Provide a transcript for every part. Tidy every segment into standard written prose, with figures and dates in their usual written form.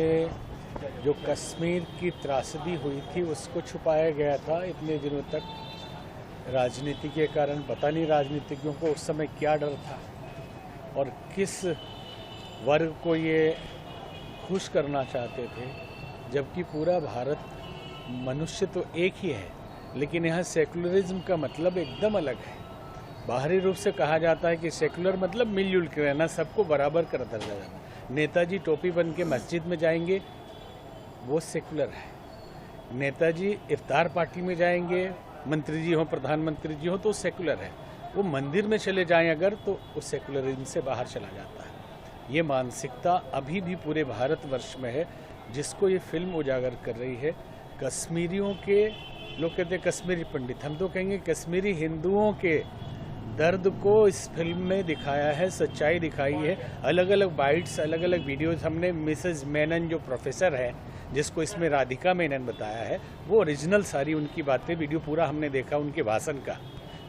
में जो कश्मीर की त्रासदी हुई थी उसको छुपाया गया था इतने दिनों तक राजनीति के कारण। पता नहीं राजनीतिज्ञों को उस समय क्या डर था और किस वर्ग को ये खुश करना चाहते थे, जबकि पूरा भारत मनुष्य तो एक ही है, लेकिन यहाँ सेकुलरिज्म का मतलब एकदम अलग है। बाहरी रूप से कहा जाता है कि सेकुलर मतलब मिलजुल के रहना, सबको बराबर कर दर्जा देना। नेताजी टोपी बन के मस्जिद में जाएंगे, वो सेकुलर है। नेताजी इफ्तार पार्टी में जाएंगे, मंत्री जी हो, प्रधानमंत्री जी हो, तो सेकुलर है। वो मंदिर में चले जाएं अगर, तो वो सेकुलरिज्म से बाहर चला जाता है। ये मानसिकता अभी भी पूरे भारतवर्ष में है, जिसको ये फिल्म उजागर कर रही है। कश्मीरियों के, लोग कहते हैं कश्मीरी पंडित, हम तो कहेंगे कश्मीरी हिंदुओं के दर्द को इस फिल्म में दिखाया है, सच्चाई दिखाई है। अलग अलग बाइट्स, अलग अलग वीडियोस हमने मिसेज मेनन जो प्रोफेसर है, जिसको इसमें राधिका मेनन बताया है, वो ओरिजिनल सारी उनकी बातें, वीडियो पूरा हमने देखा उनके भाषण का,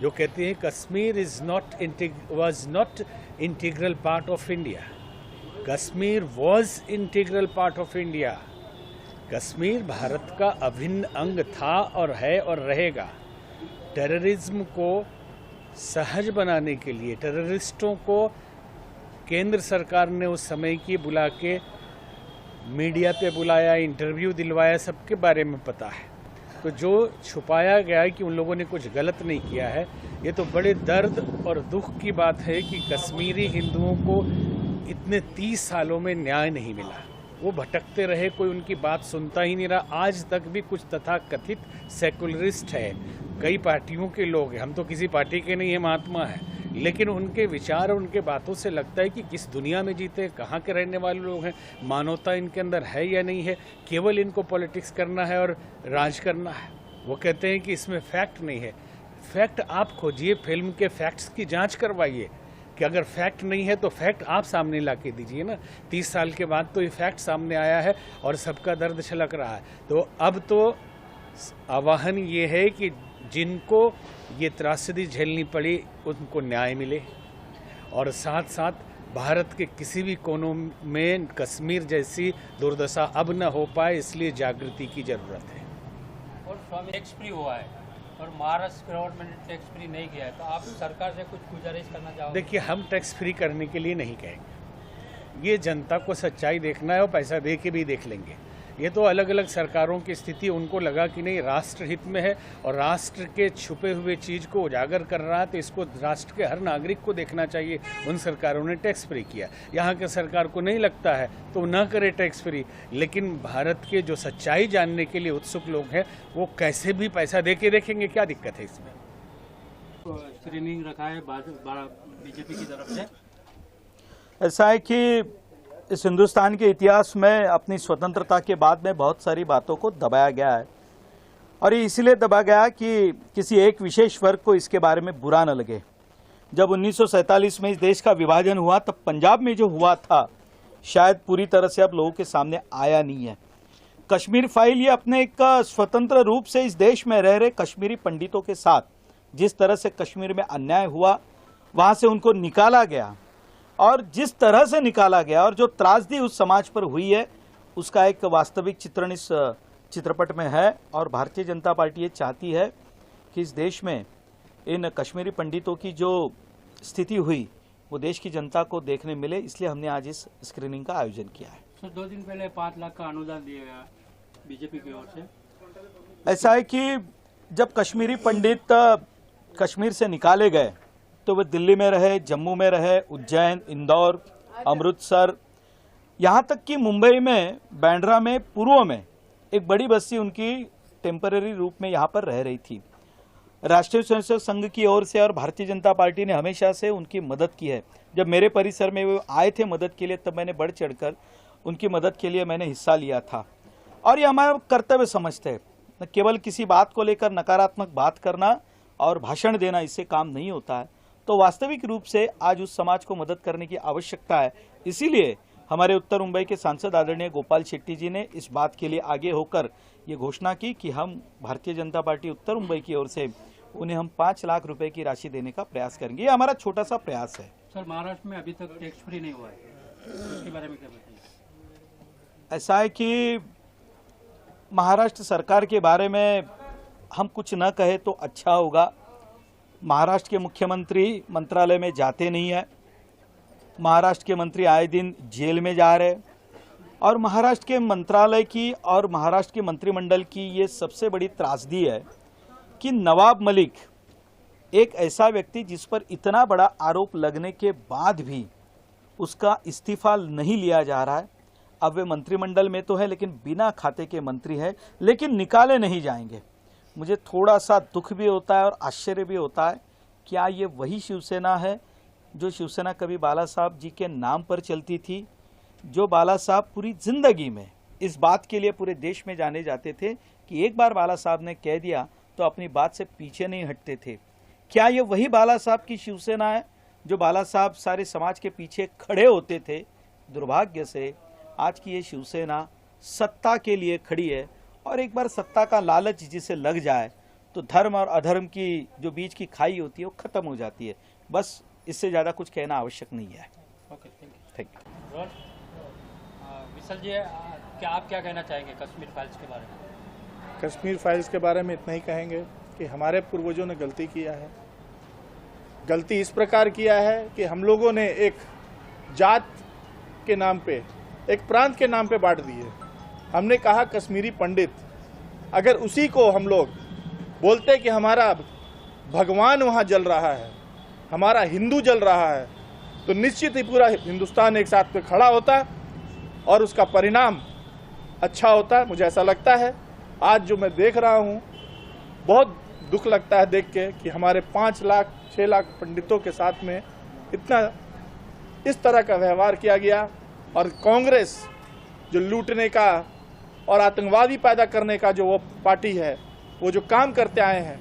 जो कहते हैं Kashmir was not integral part of India, Kashmir was integral part of India. Kashmir Bharat का अभिन्न अंग था और है और रहेगा। टेररिज्म को सहज बनाने के लिए टेररिस्टों को केंद्र सरकार ने उस समय की बुला के मीडिया पे बुलाया, इंटरव्यू दिलवाया, सबके बारे में पता है। तो जो छुपाया गया है कि उन लोगों ने कुछ गलत नहीं किया है, ये तो बड़े दर्द और दुख की बात है कि कश्मीरी हिंदुओं को इतने 30 सालों में न्याय नहीं मिला। वो भटकते रहे, कोई उनकी बात सुनता ही नहीं रहा। आज तक भी कुछ तथाकथित सेकुलरिस्ट है, कई पार्टियों के लोग हैं, हम तो किसी पार्टी के नहीं है, महात्मा है, लेकिन उनके विचार और उनके बातों से लगता है कि किस दुनिया में जीते, कहाँ के रहने वाले लोग हैं, मानवता इनके अंदर है या नहीं है, केवल इनको पॉलिटिक्स करना है और राज करना है। वो कहते हैं कि इसमें फैक्ट नहीं है। फैक्ट आप खोजिए, फिल्म के फैक्ट्स की जांच करवाइए कि अगर फैक्ट नहीं है तो फैक्ट आप सामने ला के दीजिए ना। 30 साल के बाद तो ये फैक्ट सामने आया है और सबका दर्द छलक रहा है। तो अब तो आह्वान ये है कि जिनको ये त्रासदी झेलनी पड़ी उनको न्याय मिले, और साथ साथ भारत के किसी भी कोनों में कश्मीर जैसी दुर्दशा अब न हो पाए, इसलिए जागृति की जरूरत है। और स्वामी टैक्स फ्री हुआ है और महाराष्ट्र गवर्नमेंट ने टैक्स फ्री नहीं किया है, तो आप सरकार से कुछ गुजारिश करना चाहोगे? देखिए, हम टैक्स फ्री करने के लिए नहीं कहेंगे, ये जनता को सच्चाई देखना है और पैसा दे के भी देख लेंगे। ये तो अलग अलग सरकारों की स्थिति, उनको लगा कि नहीं राष्ट्र हित में है और राष्ट्र के छुपे हुए चीज़ को उजागर कर रहा है, तो इसको राष्ट्र के हर नागरिक को देखना चाहिए। उन सरकारों ने टैक्स फ्री किया, यहाँ के सरकार को नहीं लगता है तो न करे टैक्स फ्री। लेकिन भारत के जो सच्चाई जानने के लिए उत्सुक लोग हैं, वो कैसे भी पैसा दे के देखेंगे, क्या दिक्कत है इसमें। स्क्रीनिंग रखा है बीजेपी की तरफ से। ऐसा है कि इस हिंदुस्तान के इतिहास में अपनी स्वतंत्रता के बाद में बहुत सारी बातों को दबाया गया है, और ये इसलिए दबाया गया कि किसी एक विशेष वर्ग को इसके बारे में बुरा न लगे। जब 1947 में इस देश का विभाजन हुआ, तब पंजाब में जो हुआ था शायद पूरी तरह से अब लोगों के सामने आया नहीं है। कश्मीर फाइल ये अपने एक स्वतंत्र रूप से इस देश में रह रहे कश्मीरी पंडितों के साथ जिस तरह से कश्मीर में अन्याय हुआ, वहां से उनको निकाला गया, और जिस तरह से निकाला गया और जो त्रासदी उस समाज पर हुई है, उसका एक वास्तविक चित्रण इस चित्रपट में है। और भारतीय जनता पार्टी ये चाहती है कि इस देश में इन कश्मीरी पंडितों की जो स्थिति हुई वो देश की जनता को देखने मिले, इसलिए हमने आज इस स्क्रीनिंग का आयोजन किया है। सर, 2 दिन पहले 5 लाख का अनुदान दिया गया बीजेपी की ओर से। ऐसा है कि जब कश्मीरी पंडित कश्मीर से निकाले गए तो वे दिल्ली में रहे, जम्मू में रहे, उज्जैन, इंदौर, अमृतसर, यहाँ तक कि मुंबई में बांद्रा में पूर्व में एक बड़ी बस्ती उनकी टेम्पररी रूप में यहाँ पर रह रही थी। राष्ट्रीय स्वयंसेवक संघ की ओर से और भारतीय जनता पार्टी ने हमेशा से उनकी मदद की है। जब मेरे परिसर में वो आए थे मदद के लिए, तब मैंने बढ़ चढ़कर उनकी मदद के लिए मैंने हिस्सा लिया था। और ये हमारा कर्तव्य समझते हैं, न केवल किसी बात को लेकर नकारात्मक बात करना और भाषण देना, इससे काम नहीं होता है। तो वास्तविक रूप से आज उस समाज को मदद करने की आवश्यकता है। इसीलिए हमारे उत्तर मुंबई के सांसद आदरणीय गोपाल शेट्टी जी ने इस बात के लिए आगे होकर ये घोषणा की कि हम भारतीय जनता पार्टी उत्तर मुंबई की ओर से उन्हें हम 5 लाख रुपए की राशि देने का प्रयास करेंगे। ये हमारा छोटा सा प्रयास है। सर, महाराष्ट्र में अभी तक टैक्स फ्री नहीं हुआ है, इसके बारे में क्या बताइए? ऐसा है कि महाराष्ट्र सरकार के बारे में हम कुछ न कहे तो अच्छा होगा। महाराष्ट्र के मुख्यमंत्री मंत्रालय में जाते नहीं है, महाराष्ट्र के मंत्री आए दिन जेल में जा रहे, और महाराष्ट्र के मंत्रालय की और महाराष्ट्र के मंत्रिमंडल की ये सबसे बड़ी त्रासदी है कि नवाब मलिक एक ऐसा व्यक्ति जिस पर इतना बड़ा आरोप लगने के बाद भी उसका इस्तीफा नहीं लिया जा रहा है। अब वे मंत्रिमंडल में तो है लेकिन बिना खाते के मंत्री है, लेकिन निकाले नहीं जाएंगे। मुझे थोड़ा सा दुख भी होता है और आश्चर्य भी होता है, क्या ये वही शिवसेना है जो शिवसेना कभी बाला साहब जी के नाम पर चलती थी, जो बाला साहब पूरी जिंदगी में इस बात के लिए पूरे देश में जाने जाते थे कि एक बार बाला साहब ने कह दिया तो अपनी बात से पीछे नहीं हटते थे। क्या ये वही बाला साहब की शिवसेना है जो बाला साहब सारे समाज के पीछे खड़े होते थे? दुर्भाग्य से आज की ये शिवसेना सत्ता के लिए खड़ी है, और एक बार सत्ता का लालच जिसे लग जाए तो धर्म और अधर्म की जो बीच की खाई होती है वो खत्म हो जाती है। बस इससे ज़्यादा कुछ कहना आवश्यक नहीं है। Okay, thank you. रोल विशाल जी, आप क्या कहना चाहेंगे कश्मीर फाइल्स के बारे में? कश्मीर फाइल्स के बारे में इतना ही कहेंगे कि हमारे पूर्वजों ने गलती किया है। गलती इस प्रकार किया है कि हम लोगों ने एक जात के नाम पे, एक प्रांत के नाम पे बांट दिए। हमने कहा कश्मीरी पंडित, अगर उसी को हम लोग बोलते कि हमारा भगवान वहाँ जल रहा है, हमारा हिंदू जल रहा है, तो निश्चित ही पूरा हिंदुस्तान एक साथ पे खड़ा होता और उसका परिणाम अच्छा होता। मुझे ऐसा लगता है आज जो मैं देख रहा हूँ, बहुत दुख लगता है देख के कि हमारे 5 लाख 6 लाख पंडितों के साथ में इतना इस तरह का व्यवहार किया गया। और कांग्रेस जो लूटने का और आतंकवादी पैदा करने का जो वो पार्टी है, वो जो काम करते आए हैं,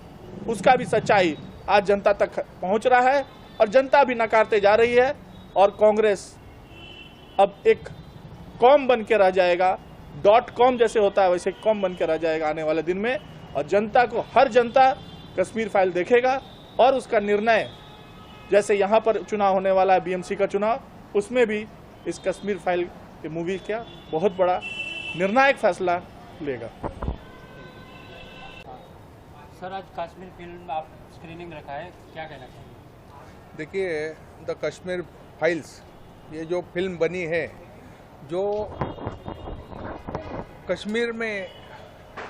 उसका भी सच्चाई आज जनता तक पहुंच रहा है और जनता भी नकारते जा रही है। और कांग्रेस अब एक कॉम बन के रह जाएगा, .com जैसे होता है वैसे कॉम बन के रह जाएगा आने वाले दिन में। और जनता को, हर जनता कश्मीर फाइल देखेगा और उसका निर्णय, जैसे यहाँ पर चुनाव होने वाला है BMC का चुनाव, उसमें भी इस कश्मीर फाइल के मूवी का बहुत बड़ा निर्णायक फैसला लेगा। सर, आज कश्मीर फिल्म आप स्क्रीनिंग रखा है, क्या कहना चाहिए? देखिए, द कश्मीर फाइल्स, ये जो फिल्म बनी है, जो कश्मीर में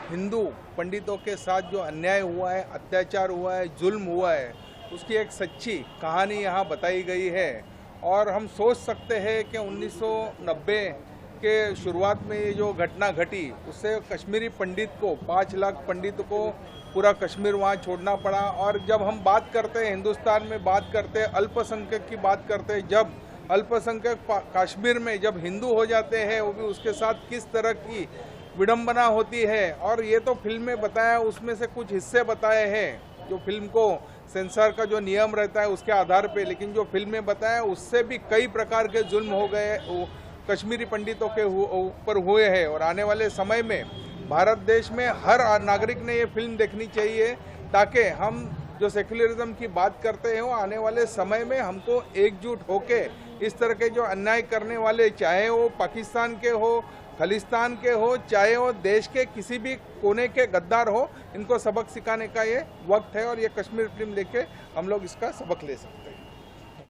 हिंदू पंडितों के साथ जो अन्याय हुआ है, अत्याचार हुआ है, जुल्म हुआ है, उसकी एक सच्ची कहानी यहाँ बताई गई है। और हम सोच सकते हैं कि 1990 के शुरुआत में ये जो घटना घटी, उससे कश्मीरी पंडित को, 5 लाख पंडित को पूरा कश्मीर वहाँ छोड़ना पड़ा। और जब हम बात करते हैं, हिंदुस्तान में बात करते हैं, अल्पसंख्यक की बात करते हैं, जब अल्पसंख्यक कश्मीर में जब हिंदू हो जाते हैं, वो भी उसके साथ किस तरह की विडंबना होती है। और ये तो फिल्म में बताया, उसमें से कुछ हिस्से बताए हैं जो फिल्म को सेंसर का जो नियम रहता है उसके आधार पे, लेकिन जो फिल्म में बताया उससे भी कई प्रकार के जुल्म हो गए, कश्मीरी पंडितों के ऊपर हुए हैं। और आने वाले समय में भारत देश में हर नागरिक ने ये फिल्म देखनी चाहिए, ताकि हम जो सेक्युलरिज्म की बात करते हैं, वो आने वाले समय में हमको एकजुट होके इस तरह के जो अन्याय करने वाले, चाहे वो पाकिस्तान के हो, खालिस्तान के हो, चाहे वो देश के किसी भी कोने के गद्दार हो, इनको सबक सिखाने का ये वक्त है। और ये कश्मीर फिल्म देख के हम लोग इसका सबक ले सकते हैं।